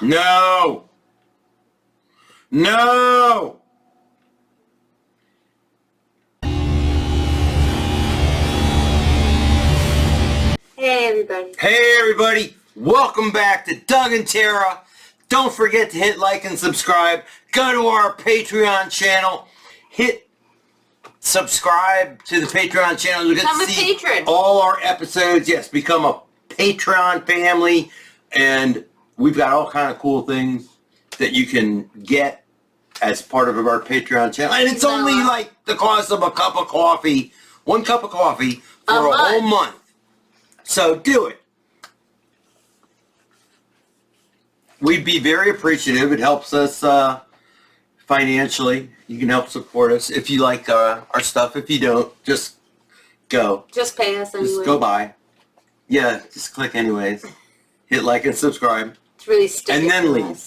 No! No! Hey everybody. Hey everybody! Welcome back to Doug and Tara. Don't forget to hit like and subscribe. Go to our Patreon channel. Hit subscribe to the Patreon channel. You Become get a to see patron. all our episodes. Yes, become a Patreon family. And we've got all kind of cool things that you can get as part of our Patreon channel. And it's only like the cost of a cup of coffee. 1 cup of coffee for a whole month. So do it. We'd be very appreciative. It helps us financially. You can help support us if you like our stuff. If you don't, just go. Just pay us anyway. Just go by. Yeah, just click anyways. Hit like and subscribe. It's really sticky. And then leave.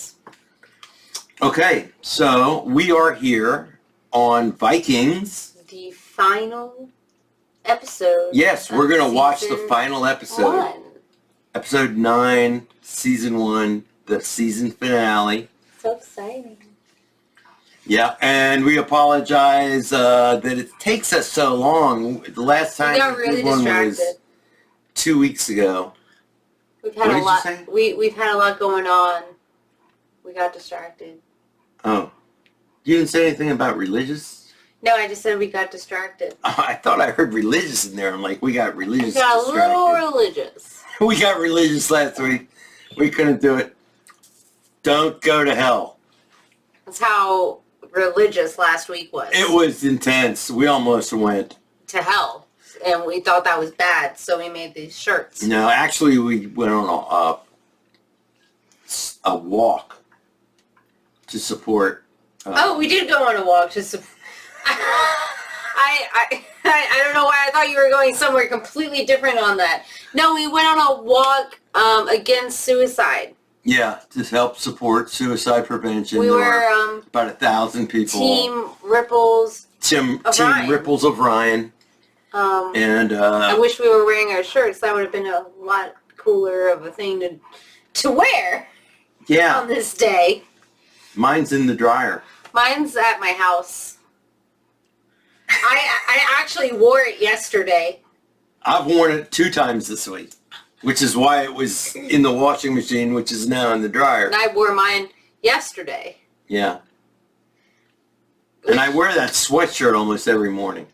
Okay, so we are here on Vikings. The final episode. Yes, we're going to watch the final episode. 1. Episode 9, Season 1, the season finale. So exciting. Yeah, and we apologize that it takes us so long. The last time we got really distracted. Was 2 weeks ago. We've had What a did lot. you say? We've had a lot going on. We got distracted. Oh, you didn't say anything about religious? No, I just said we got distracted. Oh, I thought I heard religious in there. I'm like, we got religious. We got a little religious. We got religious last week. We couldn't do it. Don't go to hell. That's how religious last week was. It was intense. We almost went to hell. And we thought that was bad, so we made these shirts. No, actually, we went on a walk to support. We did go on a walk to support. I don't know why I thought you were going somewhere completely different on that. No, we went on a walk against suicide. Yeah, to help support suicide prevention. We were about 1,000 people. Team Ripples. Team Ripples of Ryan. And I wish we were wearing our shirts. That would have been a lot cooler of a thing to wear. Yeah. On this day. Mine's in the dryer. Mine's at my house. I actually wore it yesterday. I've worn it 2 times this week, which is why it was in the washing machine, which is now in the dryer. And I wore mine yesterday. Yeah. And I wear that sweatshirt almost every morning.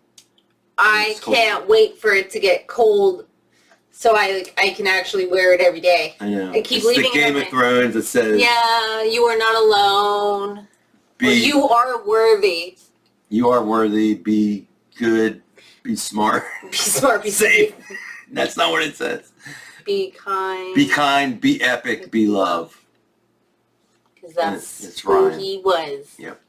I can't wait for it to get cold so I can actually wear it every day. I know. I keep it's leaving the Game of Thrones that says... Yeah, you are not alone. You are worthy. You are worthy. Be good. Be smart. Be smart. Be safe. That's not what it says. Be kind. Be kind. Be epic. Be love. Because that's who he was. Yep.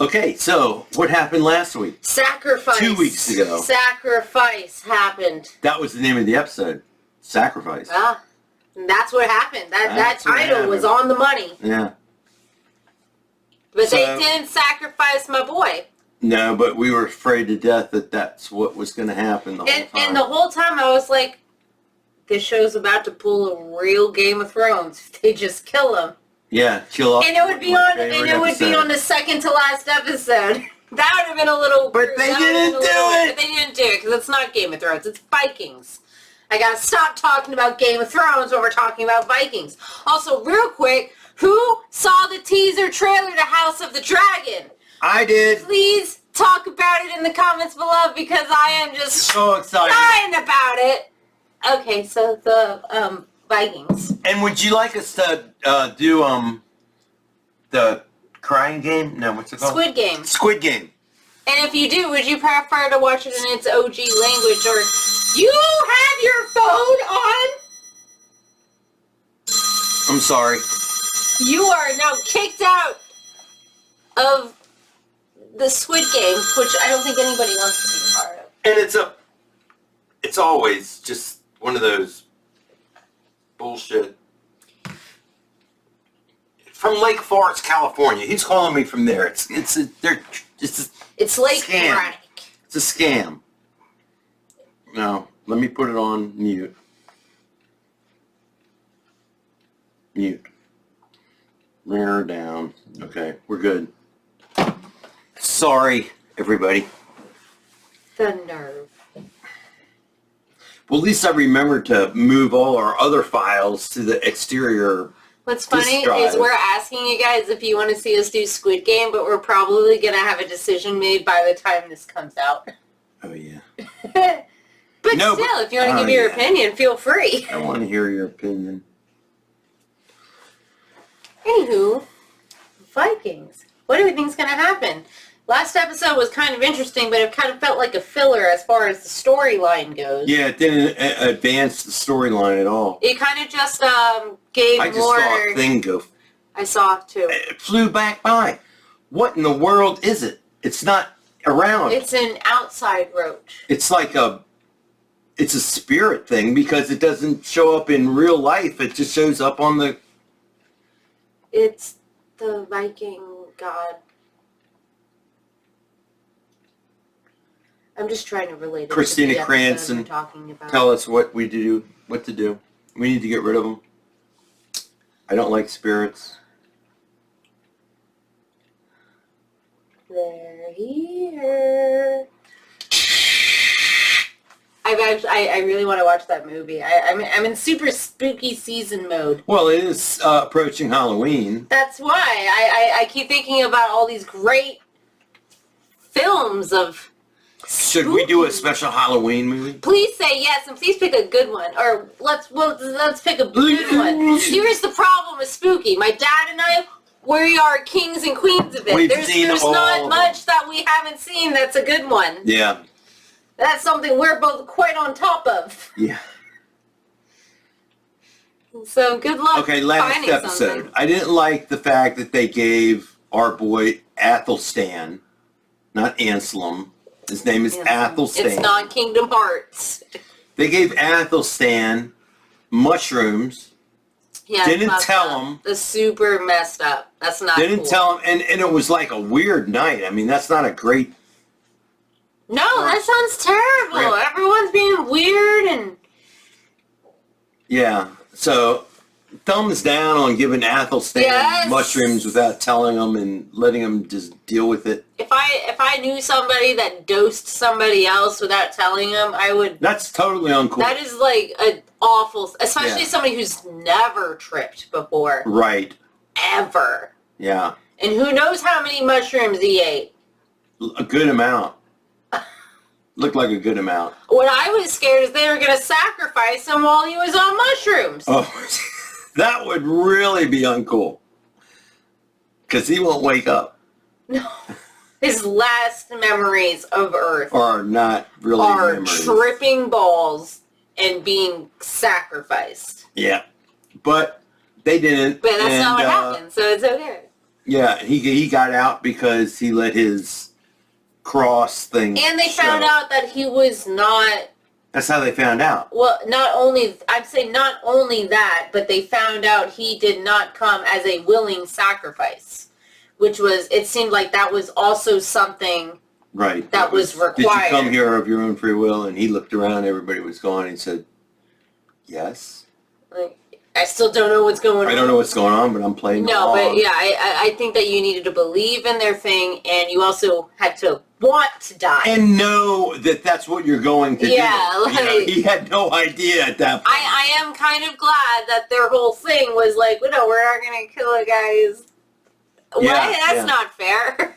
Okay, so what happened last week? Sacrifice. 2 weeks ago. Sacrifice happened. That was the name of the episode. Sacrifice. Ah, and that's what happened. That title was on the money. Yeah. But they didn't sacrifice my boy. No, but we were afraid to death that that's what was going to happen the whole time. And the whole time I was like, this show's about to pull a real Game of Thrones. They just kill him. Yeah, kill off. And it would be on the second to last episode. That would have been a little. But they didn't do it. But they didn't do it because it's not Game of Thrones. It's Vikings. I gotta stop talking about Game of Thrones when we're talking about Vikings. Also, real quick, who saw the teaser trailer to House of the Dragon? I did. Please talk about it in the comments below because I am just so excited dying about it. Okay, so the Vikings. And would you like us to do the crying game? No, what's it called? Squid Game. Squid Game. And if you do, would you prefer to watch it in its OG language, or you have your phone on? I'm sorry. You are now kicked out of the Squid Game, which I don't think anybody wants to be a part of. And it's always just one of those bullshit. From Lake Forest, California. He's calling me from there. It's Lake scam. It's a scam. No, let me put it on mute. Mute. Bring her down. Okay, we're good. Sorry, everybody. The nerve. Well, at least I remembered to move all our other files to the exterior. What's funny drive. is we're asking you guys if you want to see us do Squid Game, but we're probably going to have a decision made by the time this comes out. Oh, yeah. But No, still, but- if you want to give me your opinion, feel free. I want to hear your opinion. Anywho, Vikings. What do we think is going to happen? Last episode was kind of interesting, but it kind of felt like a filler as far as the storyline goes. Yeah, it didn't advance the storyline at all. It kind of just gave I just more... saw a thing go. I saw too. It flew back by. What in the world is it? It's not around. It's an outside roach. It's like it's a spirit thing because it doesn't show up in real life. It just shows up on the... It's the Viking god. I'm just trying to relate it Christina to the Cranston, episode we're talking about. Tell us what to do. We need to get rid of them. I don't like spirits. They're here. I really want to watch that movie. I'm in super spooky season mode. Well, it is approaching Halloween. That's why I keep thinking about all these great films of Should we do a special Halloween movie? Please say yes, and please pick a good one. Or let's pick a good one. Here's the problem with spooky. My dad and I, we are kings and queens of it. We've There's seen all not of much that we haven't seen that's a good one. Yeah. That's something we're both quite on top of. Yeah. So good luck. Okay, last finding episode. something. I didn't like the fact that they gave our boy Athelstan, not Anselm. His name is Athelstan. It's not Kingdom Hearts. They gave Athelstan mushrooms. Yeah, Didn't tell him. The super messed up. That's not Didn't cool. tell him, and it was like a weird night. I mean, that's not a great... No, that sounds terrible. Right. Everyone's being weird and... Yeah, so thumbs down on giving Athelstan mushrooms without telling him and letting him just deal with it. If I knew somebody that dosed somebody else without telling them, I would... That's totally uncool. That is like an awful... Especially Yeah. somebody who's never tripped before. Right. Ever. Yeah. And who knows how many mushrooms he ate. A good amount. Looked like a good amount. What I was scared is they were going to sacrifice him while he was on mushrooms. Oh, that would really be uncool. Because he won't wake up. No. His last memories of Earth Or not really are memories. tripping balls and being sacrificed. Yeah. But they didn't. But that's not what happened, so it's okay. Yeah, he got out because he let his cross thing And they show. found out that he was not... That's how they found out. Well, not only... I'd say not only that, but they found out he did not come as a willing sacrifice. Which was... It seemed like that was also something... Right. That was required. Did you come here of your own free will? And he looked around, everybody was gone, and he said, yes. Like, I still don't know what's going on. I don't know what's going on, but I'm playing No, along. but yeah, I think that you needed to believe in their thing, and you also had to want to die. And know that that's what you're going to do. Yeah, You know, like- he had no idea at that point. I am kind of glad that their whole thing was like, well, no, we're not going to kill a guy's... Yeah, What? That's yeah. not fair.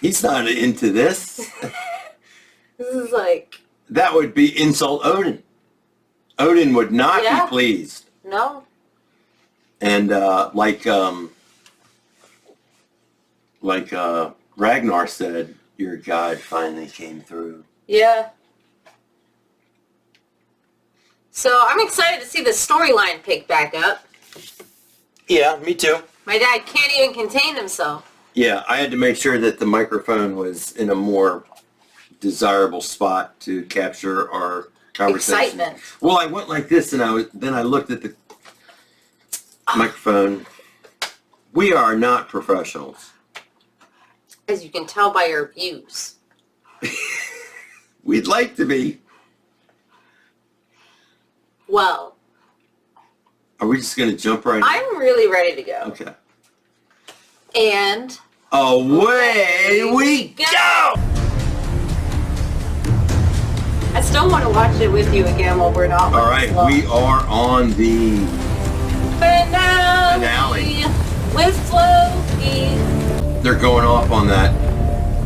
He's not into this. This is like... That would be insult Odin. Odin would not Yeah. be pleased. No. And Ragnar said, your God finally came through. Yeah. So I'm excited to see the storyline pick back up. Yeah, me too. My dad can't even contain himself. Yeah, I had to make sure that the microphone was in a more desirable spot to capture our conversation. Excitement. Well, I went like this, and I looked at the microphone. We are not professionals. As you can tell by your views. We'd like to be. Well, Are we just going to jump right in? I'm really ready to go. Okay. And away we go! I still want to watch it with you again while we're not. All right, we are on the finale with Floki. They're going off on that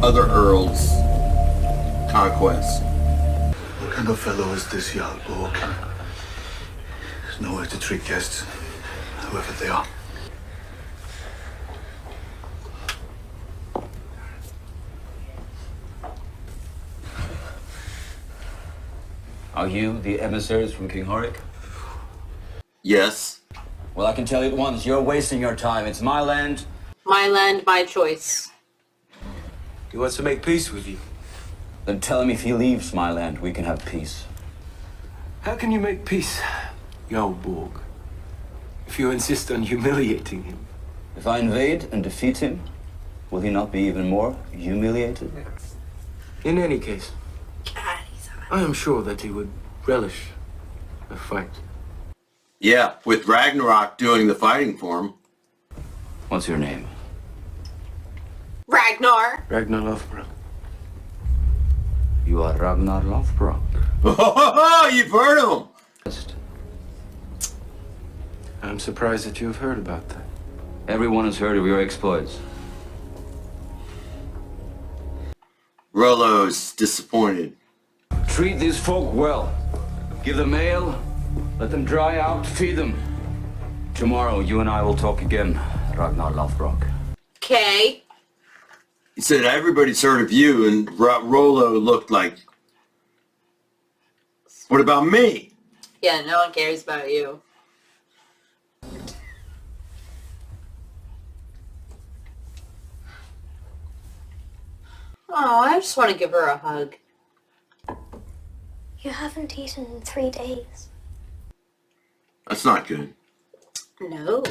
other Earl's conquest. What kind of fellow is this Jarl Borg? There's no way to treat guests, whoever they are. Are you the emissaries from King Horik? Yes. Well, I can tell you at once, you're wasting your time. It's my land. My land, my choice. He wants to make peace with you. Then tell him if he leaves my land, we can have peace. How can you make peace, Jarl Borg, if you insist on humiliating him? If I invade and defeat him, will he not be even more humiliated? In any case, God, I am sure that he would relish a fight. Yeah, with Ragnar doing the fighting for him. What's your name? Ragnar. Ragnar Lothbrok. You are Ragnar Lothbrok. Oh, you've heard of him. I'm surprised that you have heard about that. Everyone has heard of your exploits. Rollo's disappointed. Treat these folk well. Give them ale, let them dry out, feed them. Tomorrow, you and I will talk again, Ragnar Lothbrok. Okay. He said, everybody's heard of you, and Rollo looked like, what about me? Yeah, no one cares about you. Oh, I just want to give her a hug. You haven't eaten in 3 days. That's not good. No.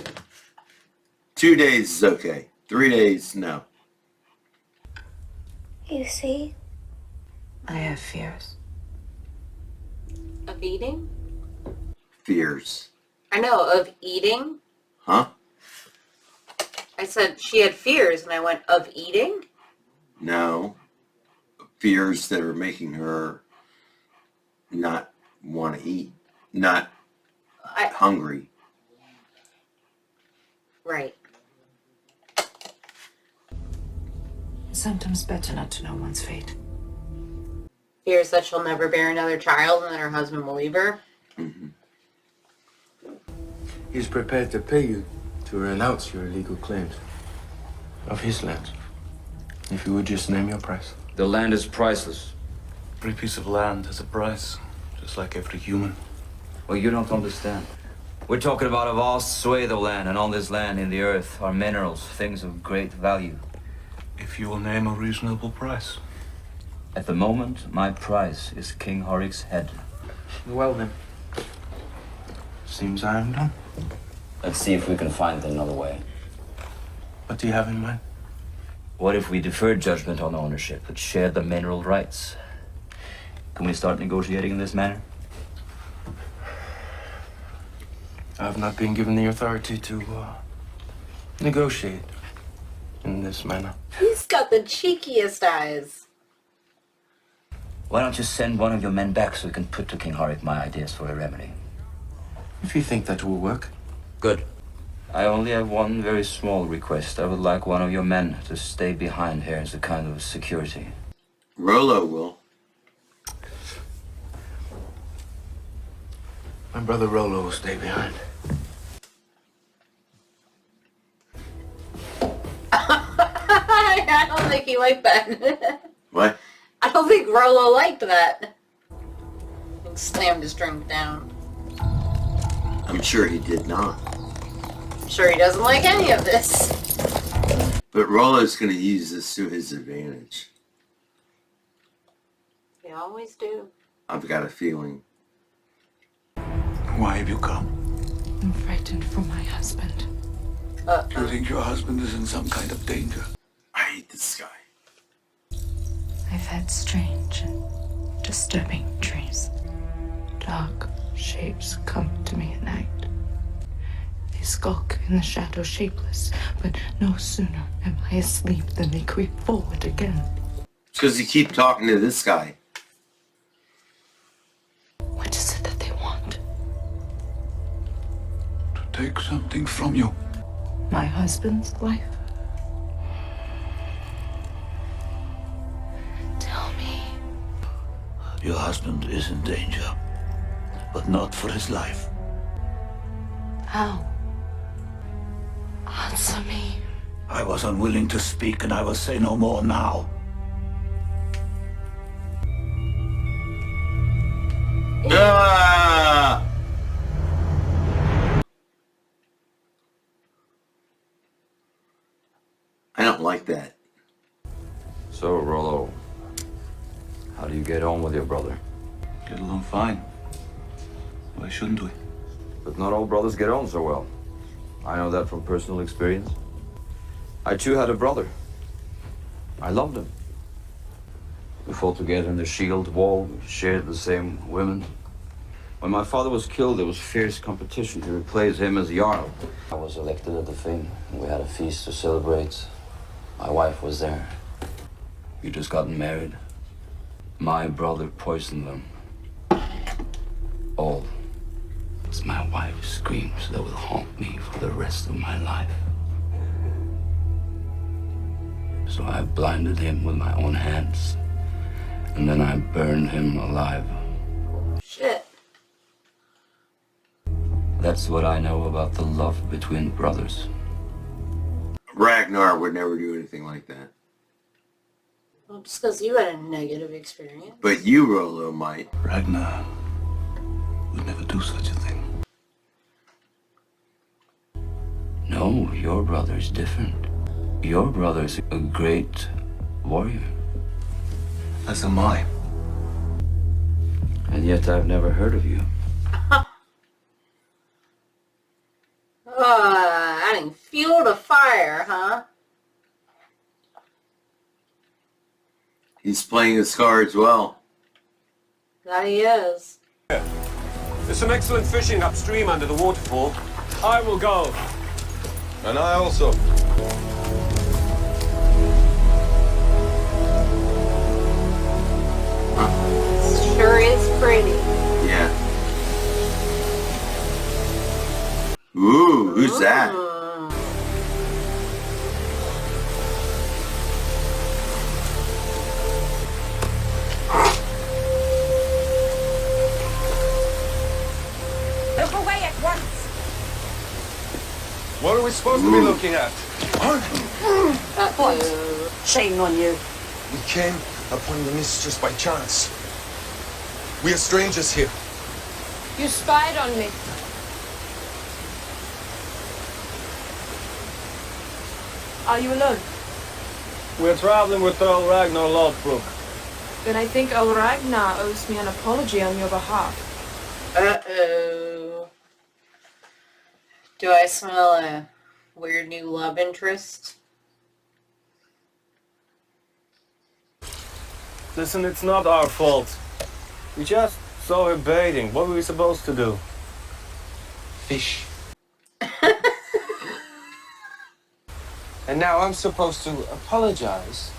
2 days is okay. 3 days, no. You see? I have fears. Of eating? Fears. I know, of eating. Huh? I said she had fears, and I went, of eating? No. Fears that are making her not want to eat. Not hungry. Right. It's sometimes better not to know one's fate. Fears that she'll never bear another child and that her husband will leave her. Mm-hmm. He's prepared to pay you to renounce your illegal claims of his land. If you would just name your price. The land is priceless. Every piece of land has a price, just like every human. Well, you don't understand. We're talking about a vast swathe of land, and on this land in the earth are minerals, things of great value. If you will name a reasonable price. At the moment, my price is King Horik's head. Well then. Seems I am done. Let's see if we can find another way. What do you have in mind? What if we deferred judgment on ownership but shared the mineral rights? Can we start negotiating in this manner? I have not been given the authority to negotiate in this manner. He's got the cheekiest eyes. Why don't you send one of your men back so we can put to King Horik my ideas for a remedy? If you think that will work. Good. I only have one very small request. I would like one of your men to stay behind here as a kind of security. Rollo will. My brother Rollo will stay behind. I don't think he liked that. What? I don't think Rollo liked that. He slammed his drink down. I'm sure he did not. I'm sure he doesn't like any of this. But Rollo's going to use this to his advantage. They always do. I've got a feeling. Why have you come? I'm frightened for my husband. Do you think your husband is in some kind of danger? I hate this guy. I've had strange and disturbing dreams. Dark shapes come to me at night. They skulk in the shadow shapeless, but no sooner am I asleep than they creep forward again. Because you keep talking to this guy. What is it that they want? To take something from you. My husband's life? Tell me. Your husband is in danger, but not for his life. How? Answer me. I was unwilling to speak, and I will say no more now. Ah! I don't like that. So, Rollo, how do you get on with your brother? Get along fine. Why shouldn't we? But not all brothers get on so well. I know that from personal experience. I too had a brother. I loved him. We fought together in the shield wall, we shared the same women. When my father was killed, there was fierce competition to replace him as Jarl. I was elected at the Thing, and we had a feast to celebrate. My wife was there. We just gotten married. My brother poisoned them. All. It's my wife's screams that will haunt me for the rest of my life. So I blinded him with my own hands, and then I burned him alive. Shit. That's what I know about the love between brothers. Ragnar would never do anything like that. Well, just because you had a negative experience. But you, Rollo, might. Ragnar would never do such a thing. No, your brother's different. Your brother's a great warrior. As am I. And yet I've never heard of you. Adding fuel to fire, huh? He's playing his cards well. That he is. There's some excellent fishing upstream under the waterfall. I will go. And I also. Sure is pretty. Yeah. Ooh, who's that? Look away at once. What are we supposed to be looking at? Uh-oh. Shame on you. We came upon the mist just by chance. We are strangers here. You spied on me. Are you alone? We're traveling with Earl Ragnar Lothbrok. Then I think Earl Ragnar owes me an apology on your behalf. Uh-oh. Do I smell a weird new love interest? Listen, it's not our fault. We just saw her bathing. What were we supposed to do? Fish. And now I'm supposed to apologize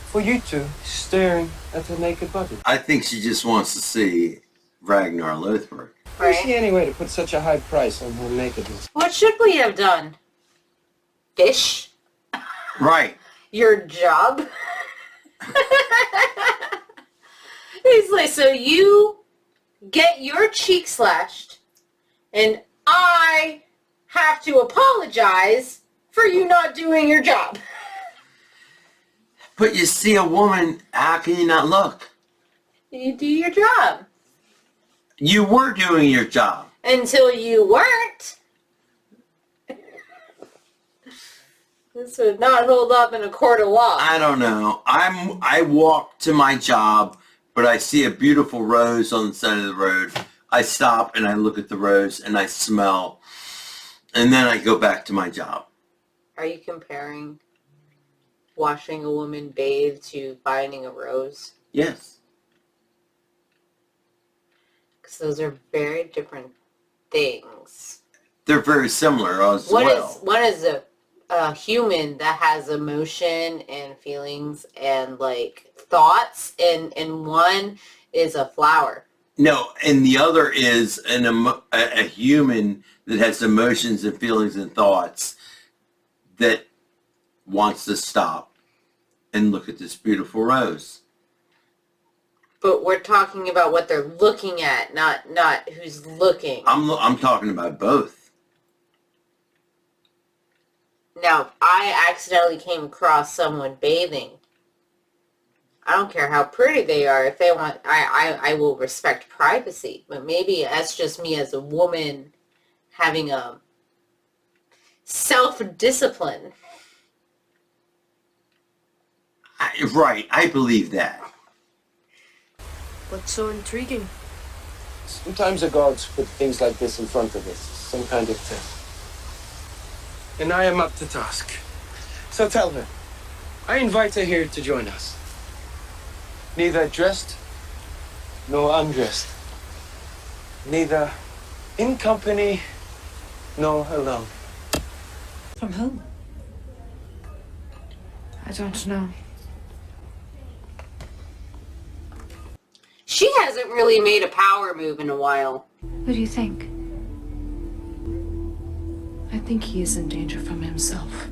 for you two staring at her naked body. I think she just wants to see Ragnar Lothbrok. Where's Right? she anyway to put such a high price on her nakedness? What should we have done? Fish? Right. Your job? He's like, so you get your cheek slashed, and I have to apologize for you not doing your job. But you see a woman, how can you not look? You do your job. You were doing your job. Until you weren't. This would not hold up in a court of law. I don't know. I walk to my job, but I see a beautiful rose on the side of the road. I stop and I look at the rose and I smell, and then I go back to my job. Are you comparing watching a woman bathe to finding a rose? Yes. Because those are very different things. they're very similar as well. One is a human that has emotion and feelings and like thoughts, and one is a flower. No, and the other is a human that has emotions and feelings and thoughts that wants to stop and look at this beautiful rose. But we're talking about what they're looking at, not who's looking. I'm talking about both. Now, I accidentally came across someone bathing. I don't care how pretty they are. If they want, I will respect privacy. But maybe that's just me as a woman having a self-discipline. Right, I believe that. What's so intriguing? Sometimes the gods put things like this in front of us, some kind of test. And I am up to task. So tell her, I invite her here to join us. Neither dressed nor undressed. Neither in company nor alone. From whom? I don't know. She hasn't really made a power move in a while. What do you think? I think he is in danger from himself.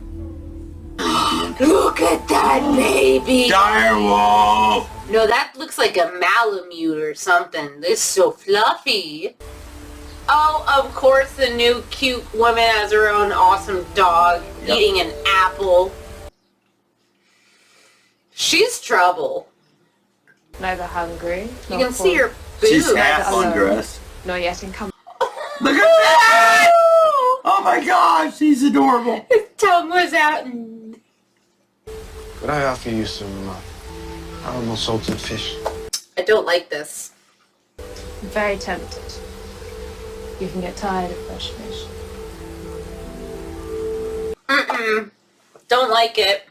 Look at that baby! Direwolf! No, that looks like a Malamute or something. It's so fluffy. Oh, of course the new cute woman has her own awesome dog eating an apple. She's trouble. Neither hungry. You can see her boobs. She's half undressed. Not yet in company. Look at that! Oh my gosh, she's adorable. His tongue was out and... Could I offer you some caramel salted fish? I don't like this. I'm very tempted. You can get tired of fresh fish. Mm-mm. Don't like it.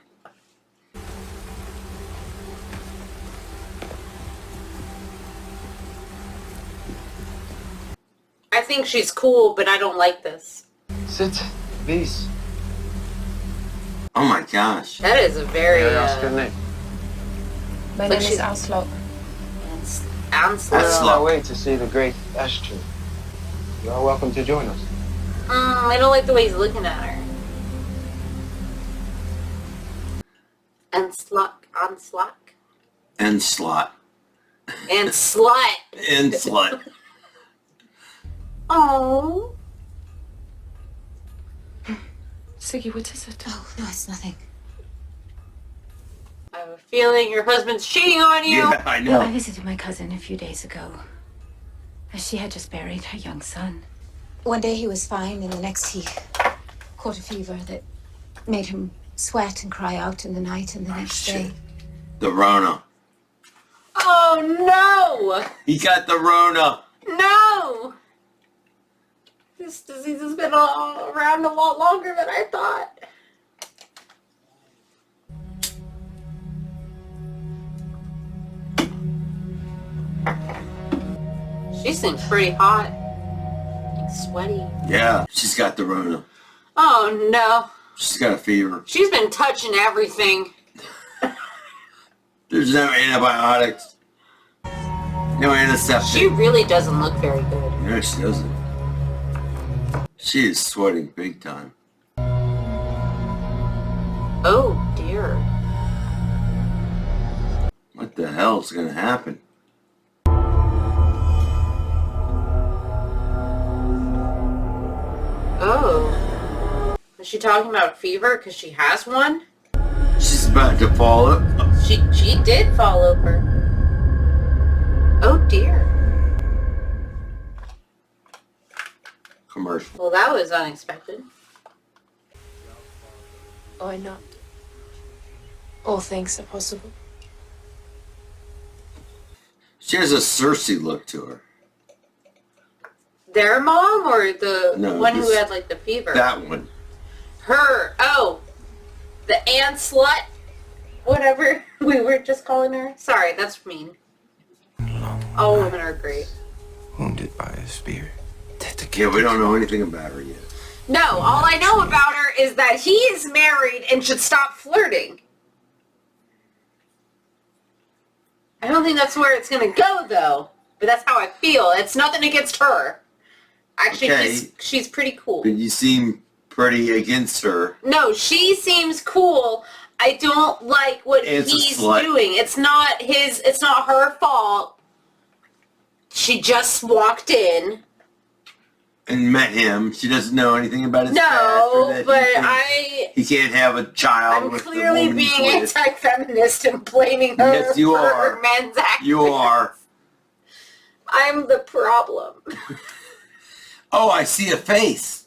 I think she's cool, but I don't like this. Sit, please. Oh my gosh. That is a very... May I ask your name? My Like name is she's- Aslaug. Aslaug. We're on our way to see the great ash tree. You are welcome to join us. I don't like the way he's looking at her. And slut. And slot. And slut. And slut. Oh. Siggy, what is it? Oh, no, it's nothing. I have a feeling your husband's cheating on you. Yeah, I No, I know. visited my cousin a few days ago. She had just buried her young son. One day he was fine, and the next he caught a fever that made him sweat and cry out in the night, and the next day... The Rona. Oh, no. He got the Rona. No. This disease has been around a lot longer than I thought. She seems pretty hot. Sweaty. Yeah, she's got the Rona. Oh no. She's got a fever. She's been touching everything. There's no antibiotics. No antiseptic. She really doesn't look very good. No, she doesn't. She is sweating big time. Oh dear. What the hell is going to happen? Oh. Is she talking about fever because she has one? She's about to fall up. She did fall over. Oh dear. Commercial. Well, that was unexpected. Why not? All things are possible. She has a Cersei look to her. Their mom or the No, one who this- had like the fever? That one. Her. Oh. The ant slut. Whatever we were just calling her. Sorry, that's mean. All women are great. Wounded by a spear. Yeah, we don't know anything about her yet. No, all I know about her is that he is married and should stop flirting. I don't think that's where it's going to go, though. But that's how I feel. It's nothing against her. Actually, Okay. she's pretty cool. But you seem pretty against her. No, she seems cool. I don't like what he's doing. It's not her fault. She just walked in. And met him. She doesn't know anything about his past. No, but he can't have a child I'm with clearly the woman he's being with. anti-feminist and blaming her Yes, you for are. her men's actions. You are. I'm the problem. Oh, I see a face.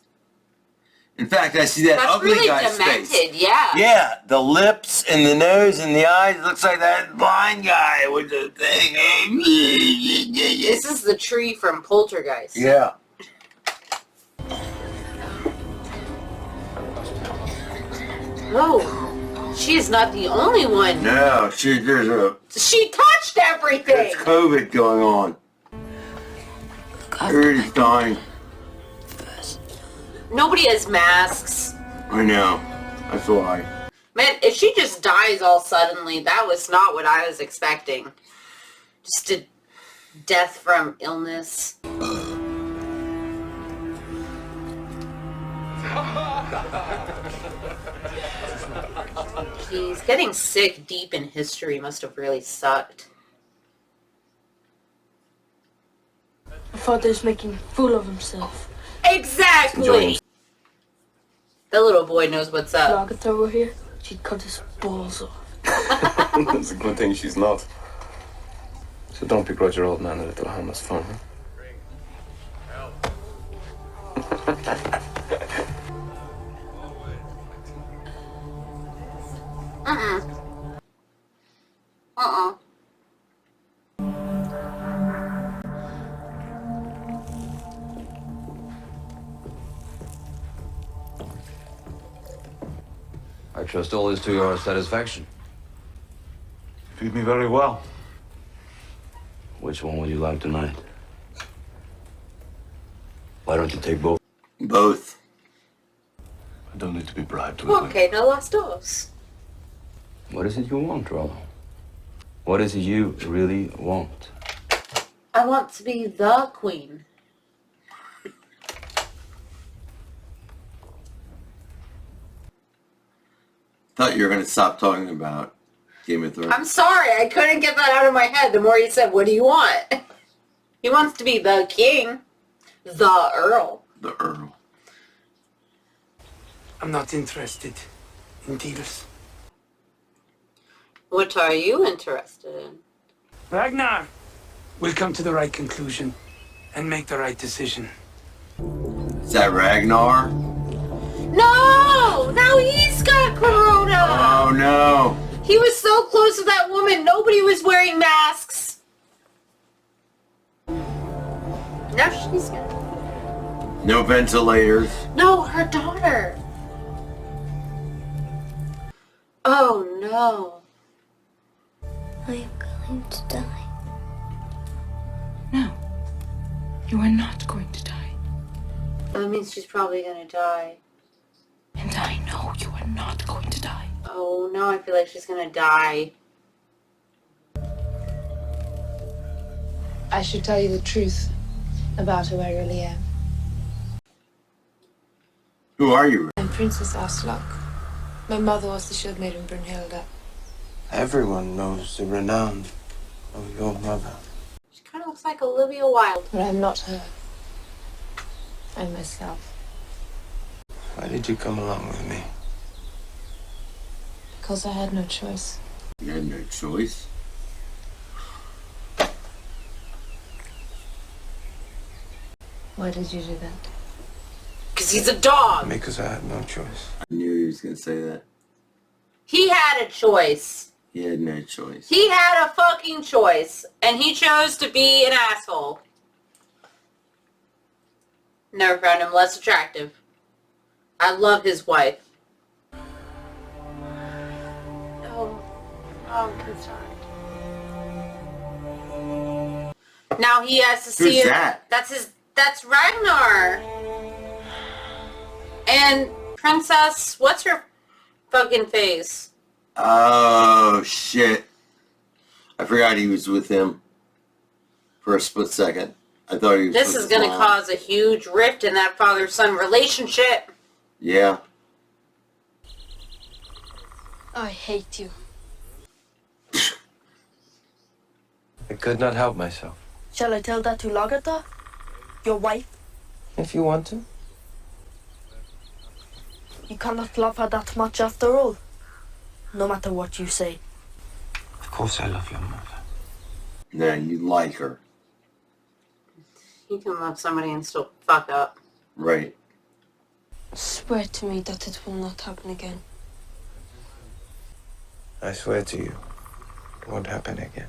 In fact, I see that That's ugly really guy's demented, face. yeah. Yeah, the lips and the nose and the eyes. It looks like that blind guy with the thing. This is the tree from Poltergeist. Yeah. Oh, she is not the only one. No, She touched everything. there's COVID going on. Everybody's dying. Nobody has masks. I know. That's why. Man, if she just dies all suddenly, that was not what I was expecting. Just a death from illness. Jeez, getting sick deep in history must have really sucked. My father's making a fool of himself. Exactly! The little boy knows what's up. Lagertha were here, she'd cut his balls off. It's a good thing she's not. So don't begrudge your old man a little harmless fun, huh? I trust all is to your satisfaction. Feed me very well. Which one would you like tonight? Why don't you take both? Both. I don't need to be bribed with Okay, no las dos. What is it you want, Rollo? What is it you really want? I want to be the queen. Thought you were going to stop talking about Game of Thrones. I'm sorry, I couldn't get that out of my head. The more you said, what do you want? He wants to be the king. The Earl. The Earl. I'm not interested in dealers. What are you interested in? Ragnar will come to the right conclusion and make the right decision. Is that Ragnar? No! Now he's got corona! Oh no. He was so close to that woman, nobody was wearing masks. Now she's got... No ventilators. No, her daughter. Oh no. I am going to die. No. You are not going to die. That means she's probably gonna die. And I know you are not going to die. Oh, now I feel like she's gonna die. I should tell you the truth about who I really am. Who are you? I'm Princess Aslaug. My mother was the shield maiden Brunhilde. Everyone knows the renown of your mother. She kind of looks like Olivia Wilde. But I'm not her. I'm myself. Why did you come along with me? Because I had no choice. You had no choice. Why did you do that? Because he's a dog. Because I had no choice. I knew he was going to say that. He had a choice. He had no choice. He had a fucking choice. And he chose to be an asshole. Never found him less attractive. I love his wife. Oh, I'm concerned. Now he has to see Who's her. that? That's Ragnar. And Princess, what's her fucking face? Oh, shit. I forgot he was with him for a split second. I thought he was This with is going to his mom. cause a huge rift in that father-son relationship. Yeah. I hate you. I could not help myself. Shall I tell that to Lagertha? Your wife? If you want to. You cannot love her that much after all. No matter what you say. Of course I love your mother. No, you like her. You can love somebody and still fuck up. Right. Swear to me that it will not happen again. I swear to you, it won't happen again.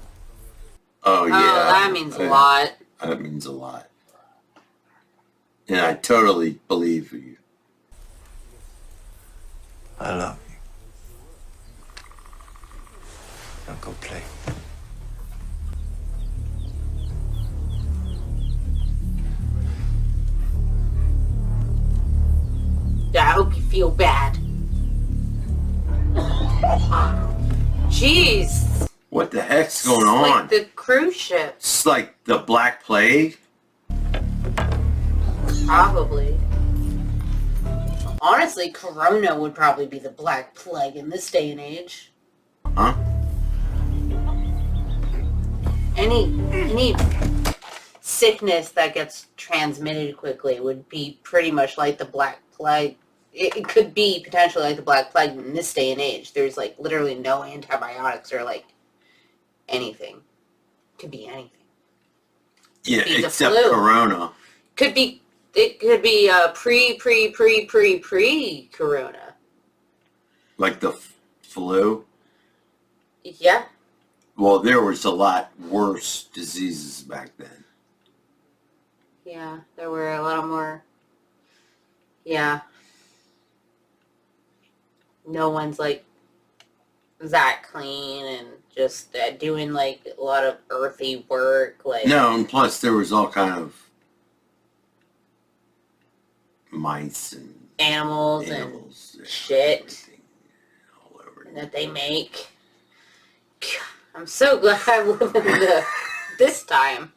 Oh, yeah. Oh, that means a lot. That means a lot. And I totally believe you. I love you. Now go play. Yeah, I hope you feel bad. Jeez. What the heck's going It's on? like the cruise ship. It's like the Black Plague. Probably. Honestly, Corona would probably be the Black Plague in this day and age. Huh? Any sickness that gets transmitted quickly would be pretty much like the Black Plague. It could be potentially like the Black Plague in this day and age. There's like literally no antibiotics or like anything. Could be anything. Yeah, Be the except flu. Corona. It could be pre-Corona. Like the flu. Yeah. Well, there was a lot worse diseases back then. Yeah, there were a lot more. Yeah. No one's like that clean and just doing like a lot of earthy work. Like No, and plus there was all kind of mice and animals and shit all over that they make. I'm so glad I live in this time.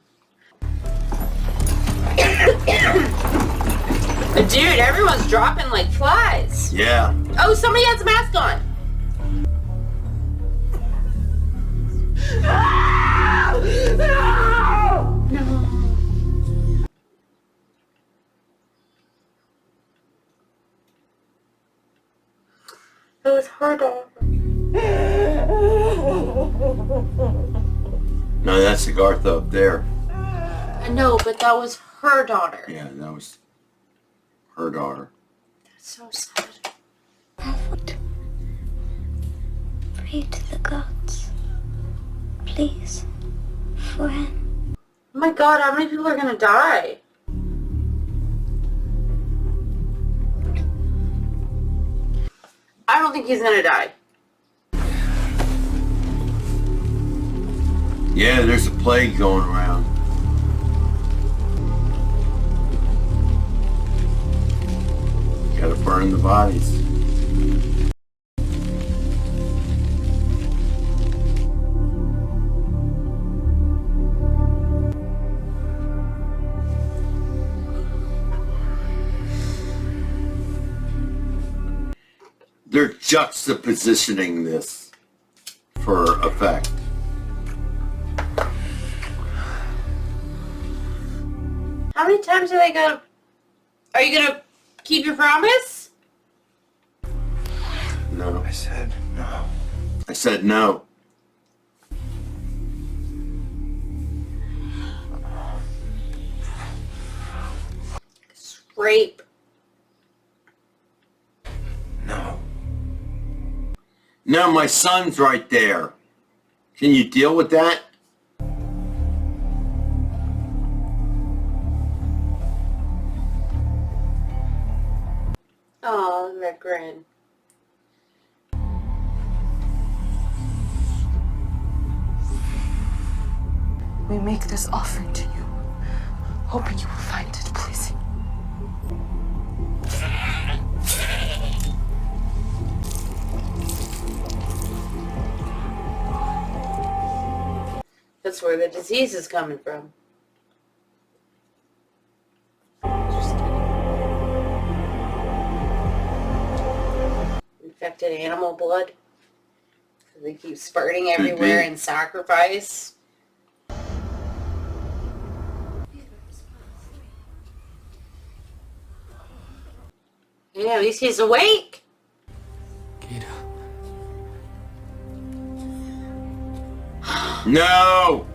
Dude, everyone's dropping like flies. Yeah. Oh, somebody has a mask on. No. It was her daughter. No, that's Lagertha up there. I know, but that was her daughter. Yeah, that was her daughter. That's so sad. Pray to the gods. Please. For him. Oh my god, how many people are gonna die? I don't think he's gonna die. Yeah, there's a plague going around. Gotta burn the bodies. They're juxtapositioning this for effect. How many times are they gonna... Are you gonna keep your promise? No. I said no. I said no. Rape. No. No, my son's right there. Can you deal with that? Oh, that grin. We make this offering to you, hoping you will find it pleasing. That's where the disease is coming from. Infected animal blood. They keep spurting everywhere in sacrifice. Yeah, at least he's awake. Gyda. No!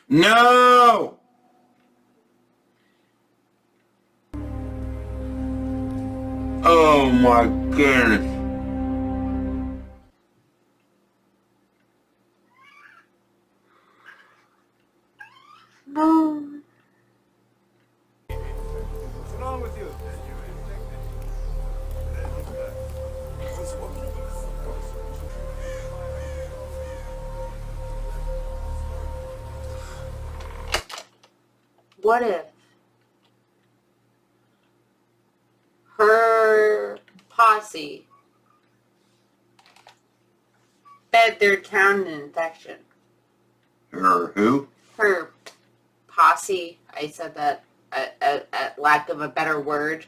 No! Oh my goodness. No. What's wrong with you? What if her posse fed their town an infection? Her who? Her posse. I said that at lack of a better word.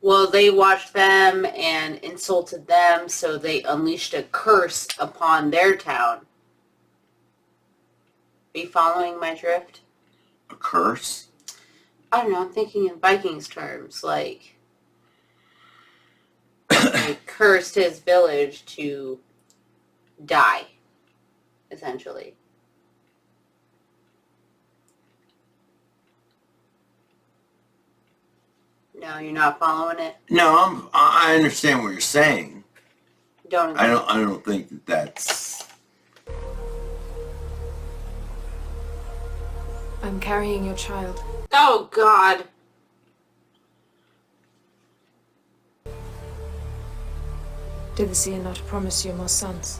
Well, they watched them and insulted them, so they unleashed a curse upon their town. Are you following my drift? A curse? I don't know, I'm thinking in Vikings terms, like they cursed his village to die, essentially. No, you're not following it? No, I understand what you're saying. Don't I don't think that that's... I'm carrying your child. Oh, God. Did the seer not promise you more sons?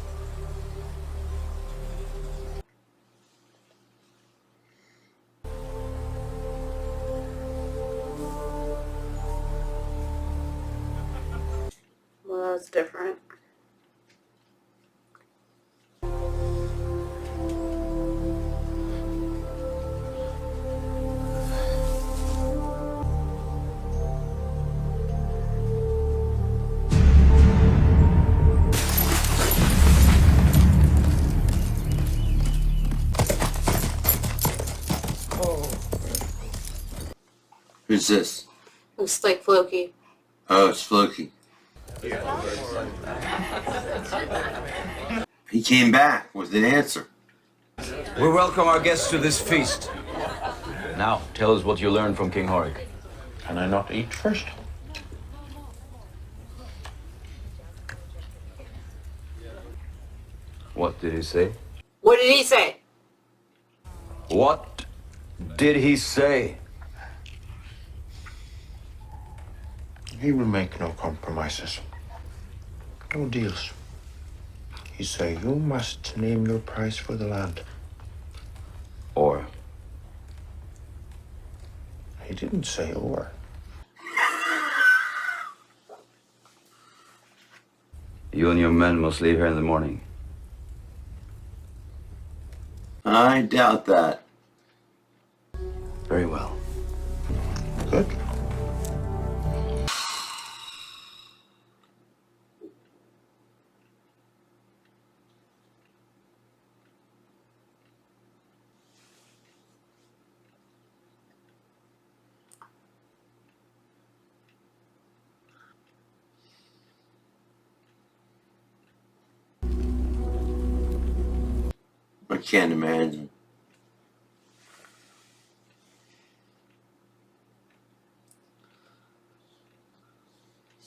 Well, that's different. Who's this? Looks like Floki. Oh, it's Floki. He came back with an answer. We welcome our guests to this feast. Now, tell us what you learned from King Horik. Can I not eat first? What did he say? What did he say? What did he say? He will make no compromises. No deals. He say you must name your price for the land. Or? He didn't say or. You and your men must leave here in the morning. I doubt that. Very well. Good. I can't imagine.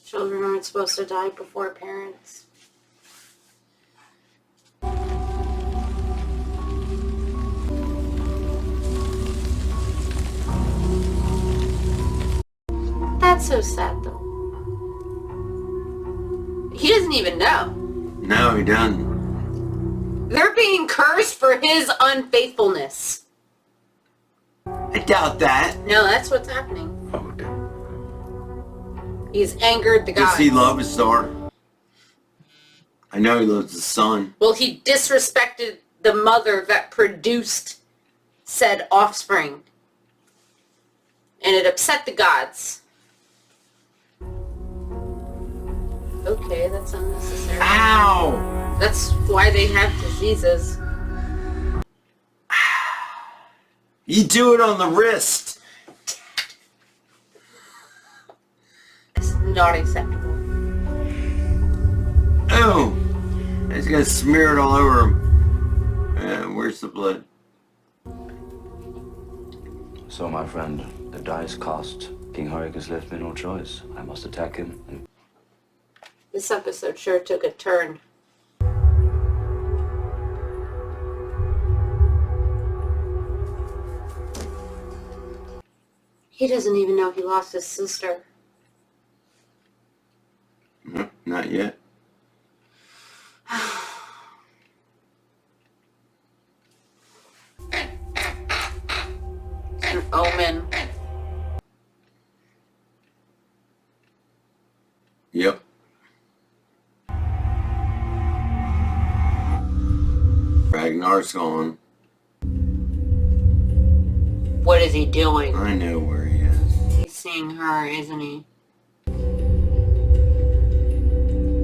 Children aren't supposed to die before parents. That's so sad, though. He doesn't even know. No, he doesn't. They're being cursed for his unfaithfulness. I doubt that. No, that's what's happening. Okay. He's angered the Does gods. he love his daughter? I know he loves his son. Well, he disrespected the mother that produced said offspring. And it upset the gods. Okay, that's unnecessary. Ow! That's why they have diseases. You do it on the wrist. It's not acceptable. Oh! He's gonna smear it all over him. And where's the blood? So, my friend, the dice cast. King Horik has left me no choice. I must attack him. This episode sure took a turn. He doesn't even know he lost his sister. No, not yet. It's an omen. Yep. Ragnar's gone. What is he doing? I know where he is. He's seeing her, isn't he?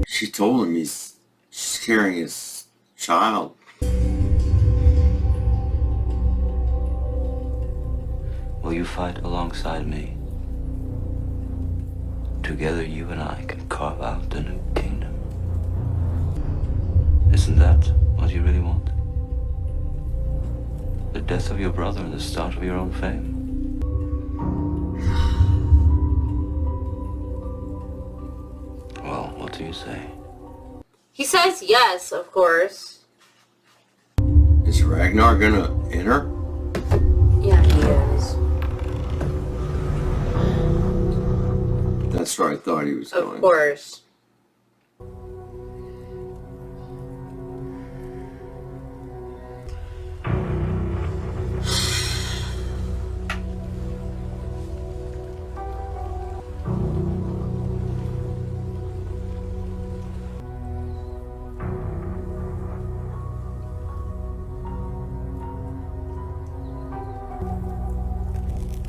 She told him she's carrying his child. Will you fight alongside me? Together you and I can carve out a new kingdom. Isn't that what you really want? The death of your brother and the start of your own fame? Well, what do you say? He says yes, of course. Is Ragnar gonna enter? Yeah, he is. That's where I thought he was going. Of course.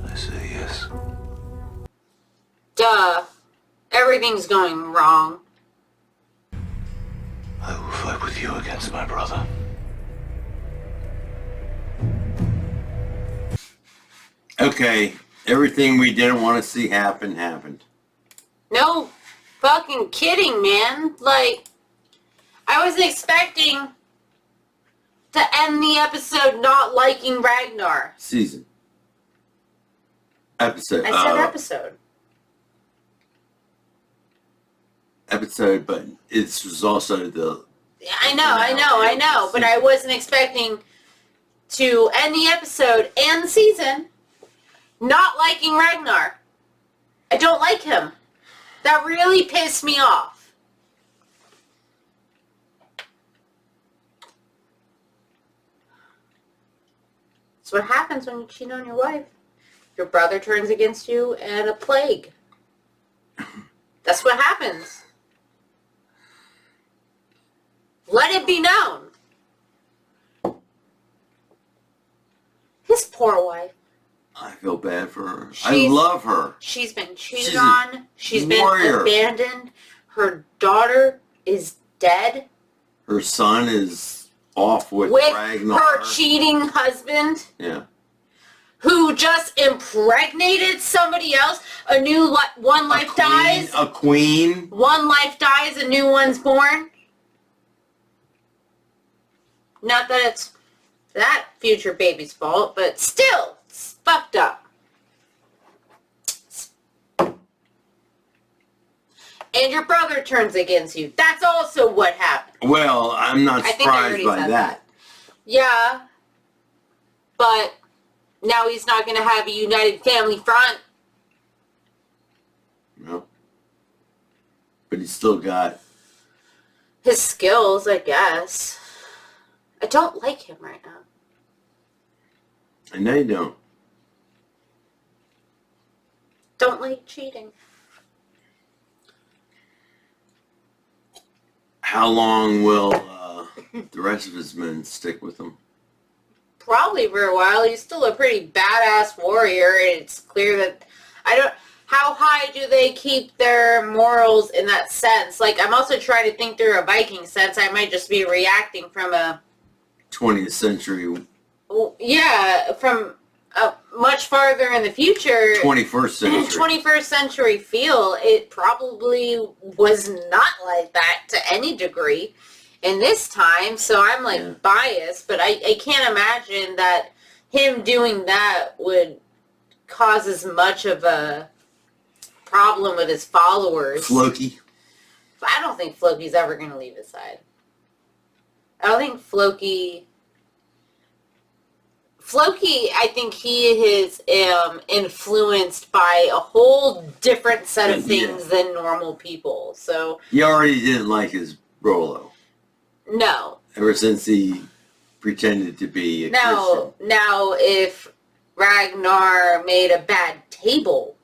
I say yes. Duh. Everything's going wrong. I will fight with you against my brother. Okay, everything we didn't want to see happen happened. No fucking kidding, man. Like, I wasn't expecting to end the episode not liking Ragnar. Season. Episode. I said episode. Episode, but it was also the... I know, but I wasn't expecting to end the episode and the season not liking Ragnar. I don't like him. That really pissed me off. That's what happens when you cheat on your wife. Your brother turns against you and a plague. That's what happens. Let it be known. His poor wife. I feel bad for her. I love her. She's been cheated She's a on. She's warrior. been abandoned. Her daughter is dead. Her son is off with Ragnar. Her cheating husband. Yeah. Who just impregnated somebody else. One life dies. A queen. One life dies, a new one's born. Not that it's that future baby's fault, but still, it's fucked up. And your brother turns against you. That's also what happened. Well, I'm not surprised by that. Yeah. But now he's not going to have a united family front. No. But he's still got... His skills, I guess. I don't like him right now. I know you don't. Don't like cheating. How long will The rest of his men stick with him. Probably for a while. He's still a pretty badass warrior, and it's clear that how high do they keep their morals in that sense? Like, I'm also trying to think through a Viking sense. I might just be reacting from a 20th century. From a much farther in the future. 21st century. 21st century feel. It probably was not like that to any degree in this time, so I'm like biased, but I can't imagine that him doing that would cause as much of a problem with his followers. Floki. I don't think Floki's ever going to leave his side. I don't think Floki, I think he is influenced by a whole different set of things than normal people. So He already didn't like his Rollo. No. Ever since he pretended to be a Christian. Now if Ragnar made a bad table,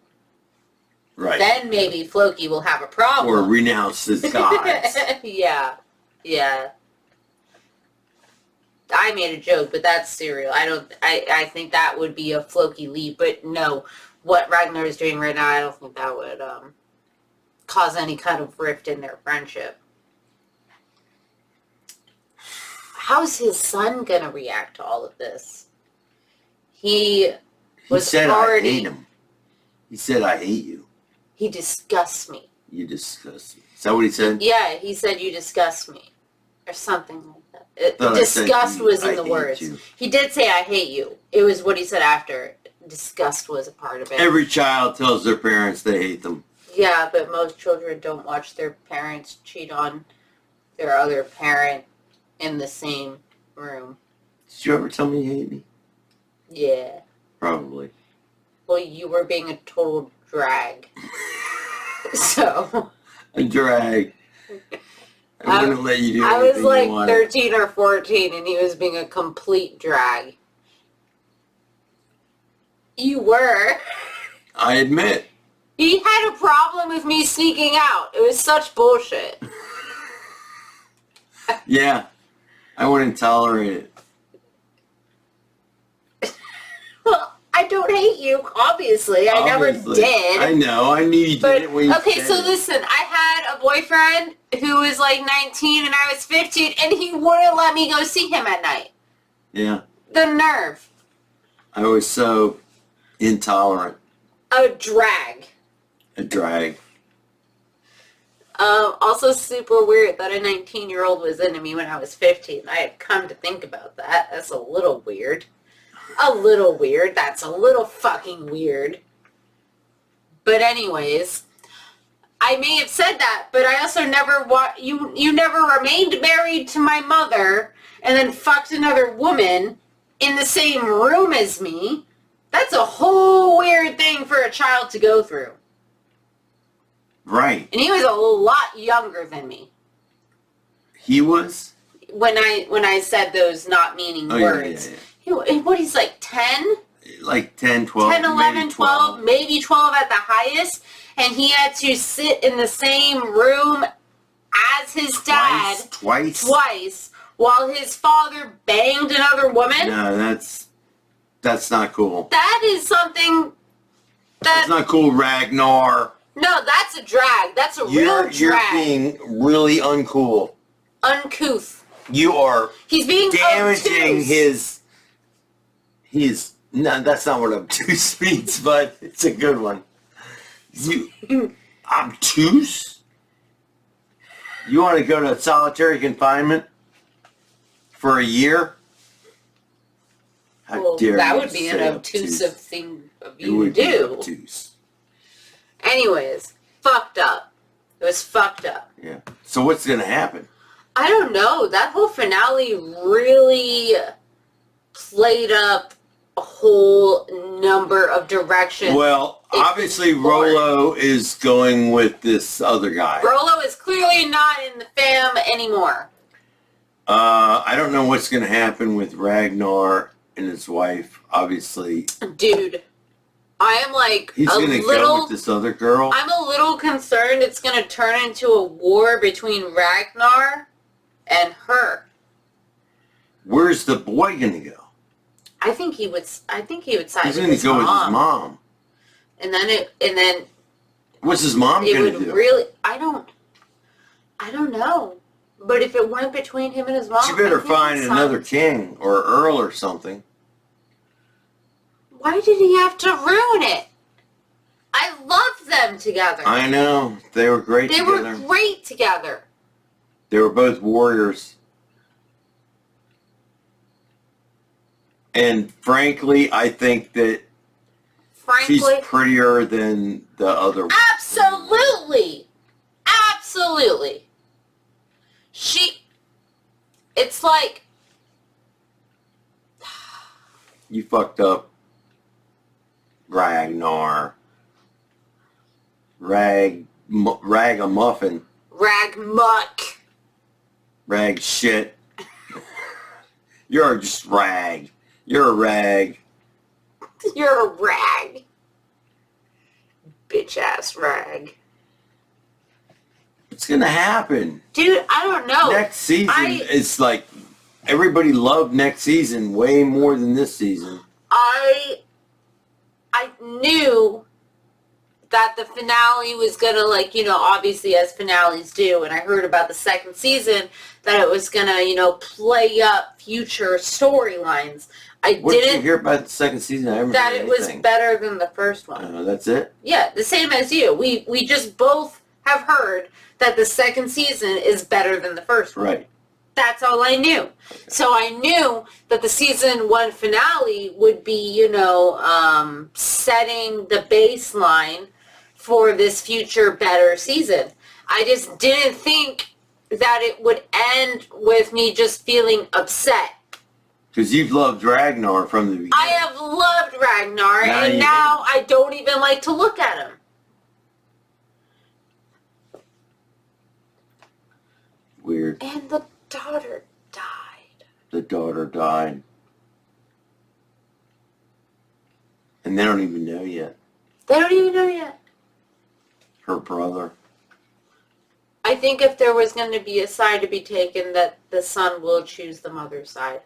Right. then maybe Floki will have a problem. Or renounce his gods. Yeah. I made a joke, but that's serial. I think that would be a Floki leap, but no, what Ragnar is doing right now, I don't think that would cause any kind of rift in their friendship. How's his son gonna react to all of this? He said, already, I hate him. He said, I hate you. He disgusts me. You disgust me. Is that what he said? Yeah, he said you disgust me. Or something like that. Thought I said Disgust was in I the hate words. you. He did say I hate you. It was what he said after. Disgust was a part of it. Every child tells their parents they hate them. Yeah, but most children don't watch their parents cheat on their other parent in the same room. Did you ever tell me you hate me? Yeah. Probably. Well, you were being a total drag. So. A drag. I wouldn't let you do I anything was like you wanted. 13 or 14 and he was being a complete drag. You were. I admit. He had a problem with me sneaking out. It was such bullshit. Yeah. I wouldn't tolerate it. Well, I don't hate you, obviously. I never did. I know. I knew you But, did it when you okay, said so it. listen. I had a boyfriend who was like 19 and I was 15 and he wouldn't let me go see him at night. Yeah. The nerve. I was so intolerant. A drag. A drag. Also super weird that a 19-year-old was into me when I was 15. I had come to think about that. That's a little weird. A little weird. That's a little fucking weird. But anyways, I may have said that, but I also never you never remained married to my mother and then fucked another woman in the same room as me. That's a whole weird thing for a child to go through. Right. And he was a lot younger than me. He was? When I said those not meaning words. Yeah. He's like 10? Like 10, 12. 10, 11, maybe 12, maybe 12 at the highest. And he had to sit in the same room as his dad. Twice? While his father banged another woman. No, that's not cool. That is something That's not cool, Ragnar. No, that's a drag. That's a real drag. You're being really uncool. Uncouth. You are He's being damaging obtuse. no, that's not what obtuse means, but it's a good one. You obtuse? You want to go to solitary confinement for a year? How dare that you would be say an obtrusive thing of It you to would be do. obtuse. Anyways, fucked up. It was fucked up. Yeah. So what's going to happen? I don't know. That whole finale really played up a whole number of directions. Well, obviously Rollo is going with this other guy. Rollo is clearly not in the fam anymore. I don't know what's going to happen with Ragnar and his wife, obviously. Dude, I am like He's going to go with this other girl. I'm a little concerned it's going to turn into a war between Ragnar and her. Where's the boy gonna go? I think he would side He's with gonna his go mom. with his mom. And then What's his mom it gonna would do? really. I don't know. But if it went between him and his mom, She better I think find he'd another side. king or earl or something. Why did he have to ruin it? I loved them together. I know. They were great They together. were great together. They were both warriors. And frankly, I think that she's Frankly, prettier than the other one. absolutely. Absolutely. It's like, You fucked up Ragnar. Rag-a-muffin. rag muck. Rag shit. You're just rag. You're a rag. You're a rag. Bitch ass rag. It's gonna happen. Dude, I don't know. Next season, it's like everybody loved next season way more than this season. I knew that the finale was gonna, like, you know, obviously as finales do, and I heard about the second season that it was gonna, you know, play up future storylines. What did you hear about the second season? I haven't that heard it was anything. better than the first one. That's it? Yeah, the same as you. We just both have heard that the second season is better than the first one. Right. That's all I knew. Okay. So I knew that the season 1 finale would be, you know, setting the baseline for this future better season. I just didn't think that it would end with me just feeling upset. Because you've loved Ragnar from the beginning. I have loved Ragnar, and now I don't even like to look at him. Weird. And the daughter died. The daughter died. And they don't even know yet. They don't even know yet. Her brother. I think if there was going to be a side to be taken, that the son will choose the mother's side.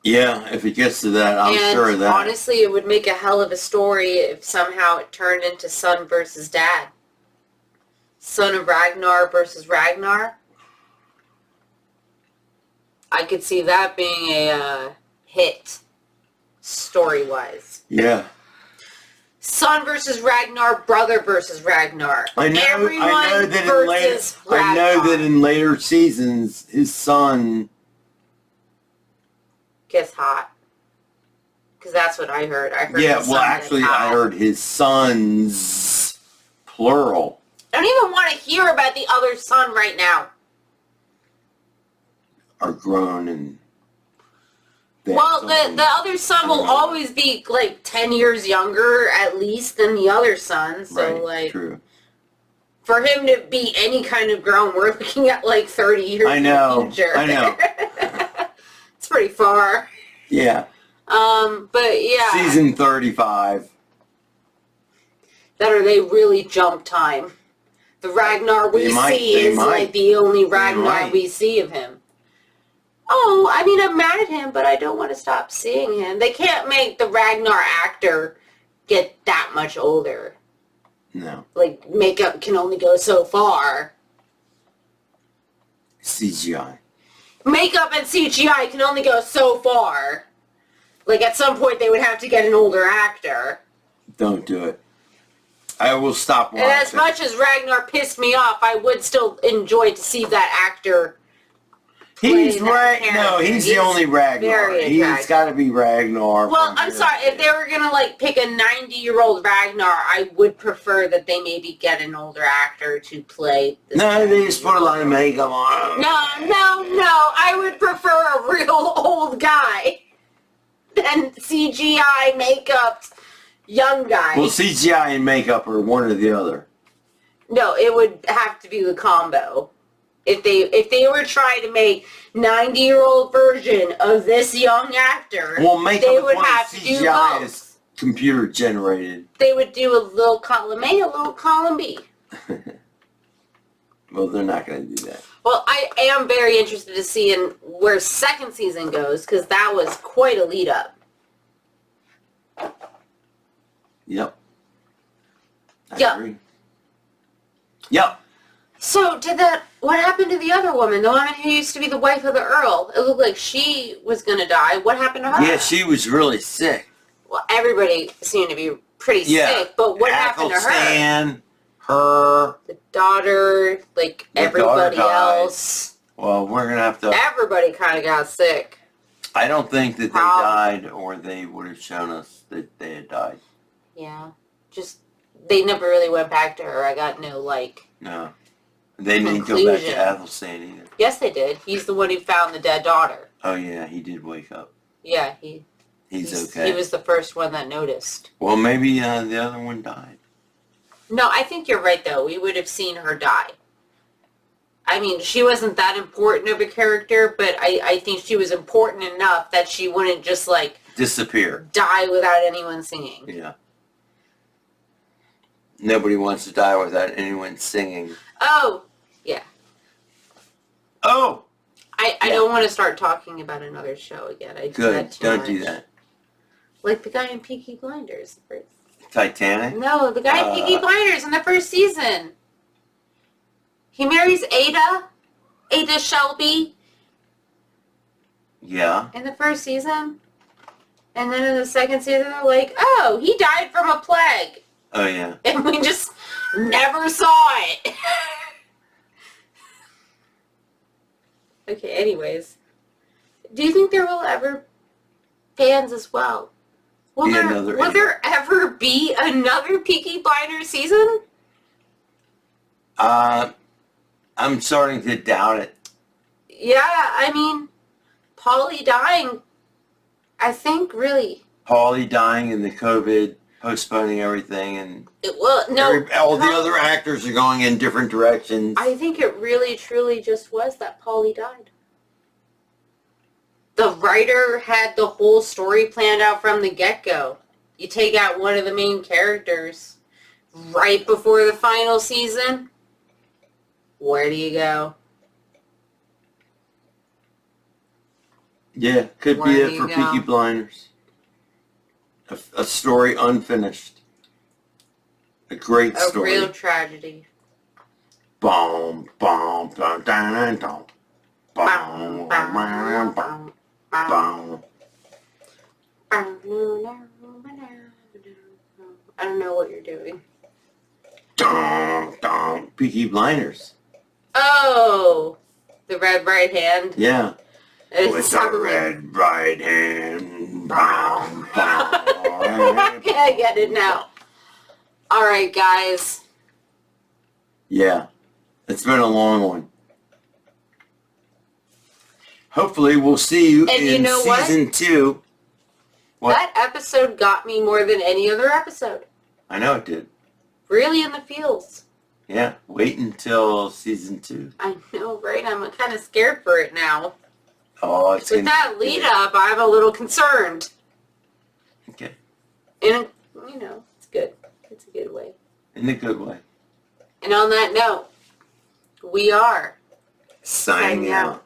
Yeah, if it gets to that, I'm sure of that. Honestly, it would make a hell of a story if somehow it turned into son versus dad. Son of Ragnar versus Ragnar. I could see that being a hit, story-wise. Yeah. Son versus Ragnar, brother versus Ragnar. I know that in later seasons, his son gets hot. Because that's what I heard. I heard I heard his sons, plural. I don't even want to hear about the other son right now. Are grown and... Well, the other son will always be, like, 10 years younger, at least, than the other son. So, right, true. For him to be any kind of grown, we're looking at, like, 30 years in the future. I know. It's pretty far. Yeah. But, yeah. Season 35. That or they really jump time. The Ragnar we see is, like, the only Ragnar we see of him. Oh, I mean, I'm mad at him, but I don't want to stop seeing him. They can't make the Ragnar actor get that much older. No. Like, makeup can only go so far. CGI. Makeup and CGI can only go so far. Like, at some point, they would have to get an older actor. Don't do it. I will stop watching. And as much as Ragnar pissed me off, I would still enjoy to see that actor. He's he's the only Ragnar. He's got to be Ragnar. Well, I'm sorry. If they were going to, like, pick a 90-year-old Ragnar, I would prefer that they maybe get an older actor to play this. No, they just put a lot of makeup on him. No. I would prefer a real old guy than CGI makeup young guy. Well, CGI and makeup are one or the other. No, it would have to be the combo. If they were trying to make 90-year-old version of this young actor, they would have to do CGI both. is computer generated. They would do a little column A, a little column B. Well, they're not going to do that. Well, I am very interested to see in where second season goes, because that was quite a lead up. Yep. I Yep. agree. Yep. So, what happened to the other woman? The woman who used to be the wife of the Earl? It looked like she was going to die. What happened to her? Yeah, she was really sick. Well, everybody seemed to be pretty sick, but what happened to her? Athelstan, her. The daughter, like The everybody daughter died. else. Well, we're going to have to... Everybody kind of got sick. I don't think that they died, or they would have shown us that they had died. Yeah. Just, they never really went back to her. I got no, No. They didn't go back to Athelstan either. Yes, they did. He's the one who found the dead daughter. Oh, yeah, he did wake up. Yeah, He's okay. He was the first one that noticed. Well, maybe the other one died. No, I think you're right, though. We would have seen her die. I mean, she wasn't that important of a character, but I think she was important enough that she wouldn't just, disappear. Die without anyone singing. Yeah. Nobody wants to die without anyone singing. Oh, yeah. Oh! I don't want to start talking about another show again. I do that too Don't much. do that. Like the guy in Peaky Blinders. Titanic? No, the guy in Peaky Blinders in the first season. He marries Ada Shelby. Yeah. In the first season. And then in the second season, they're like, oh, he died from a plague. Oh, yeah. And we just never saw it. Okay, anyways. Do you think there will ever fans as well? Will there ever be another Peaky Blinders season? I'm starting to doubt it. Yeah, I mean, Paulie dying, I think really. Paulie dying and the COVID postponing everything, and all the other actors are going in different directions. I think it really truly just was that Paulie died. The writer had the whole story planned out from the get-go. You take out one of the main characters right before the final season, where do you go? Yeah, could Where be do it you for go? Peaky Blinders. A story unfinished. A great story. A real tragedy. Boom, boom, boom, down, down, boom, boom, boom, boom. I don't know what you're doing. Dum, dum. Peaky Blinders. Oh, the red right hand. Yeah. It's With the red right hand. Boom, boom. Okay, I get it now. All right, guys. Yeah. It's been a long one. Hopefully we'll see you And you in know what? season 2. What? That episode got me more than any other episode. I know it did. Really in the feels. Yeah. Wait until season 2. I know, right? I'm kind of scared for it now. Oh, it's With that lead up, I'm a little concerned. Okay. And, it's good. It's a good way. In a good way. And on that note, we are Signing out.